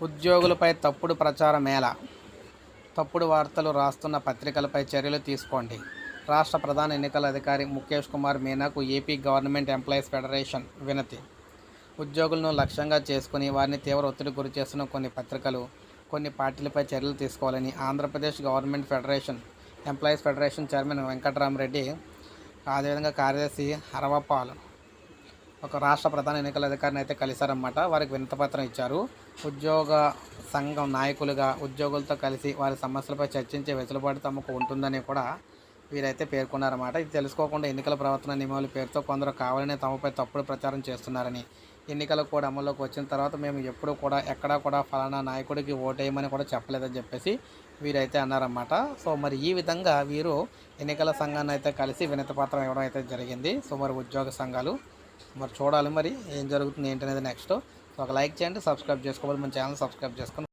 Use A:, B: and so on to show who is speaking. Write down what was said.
A: ఉద్యోగులపై తప్పుడు ప్రచారమేలా? తప్పుడు వార్తలు రాస్తున్న పత్రికలపై చర్యలు తీసుకోండి. రాష్ట్ర ప్రధాన ఎన్నికల అధికారి ముఖేష్ కుమార్ మీనాకు ఏపీ గవర్నమెంట్ ఎంప్లాయీస్ ఫెడరేషన్ వినతి. ఉద్యోగులను లక్ష్యంగా చేసుకుని వారిని తీవ్ర ఒత్తిడికి గురిచేస్తున్న కొన్ని పత్రికలు, కొన్ని పార్టీలపై చర్యలు తీసుకోవాలని Andhra Pradesh government employees federation chairman Venkatrama Reddy, అదేవిధంగా కార్యదర్శి హరవపాల్ ఒక రాష్ట్ర ప్రధాన ఎన్నికల అధికారిని అయితే కలిశారన్నమాట. వారికి వినతిపత్రం ఇచ్చారు. ఉద్యోగ సంఘం నాయకులుగా ఉద్యోగులతో కలిసి వారి సమస్యలపై చర్చించే వెసులుబాటు తమకు ఉంటుందని కూడా వీరైతే పేర్కొన్నారన్నమాట. ఇది తెలుసుకోకుండా ఎన్నికల ప్రవర్తన నియమావళి పేరుతో కొందరు కావాలనే తమపై తప్పుడు ప్రచారం చేస్తున్నారని, ఎన్నికల కోడ్ అమల్లోకి వచ్చిన తర్వాత మేము ఎప్పుడూ కూడా ఎక్కడా కూడా ఫలానా నాయకుడికి ఓటేయమని కూడా చెప్పలేదని చెప్పేసి వీరైతే అన్నారన్నమాట. సో మరి ఈ విధంగా వీరు ఎన్నికల సంఘాన్ని అయితే కలిసి వినతిపత్రం ఇవ్వడం అయితే జరిగింది. సో మరి ఉద్యోగ సంఘాలు మరి చూడాలి మరి ఏం జరుగుతుంది ఏంటనేది నెక్స్ట్. సో ఒక లైక్ చేయండి, సబ్స్క్రైబ్ చేసుకోవాలి, మన ఛానల్ సబ్స్క్రైబ్ చేసుకొని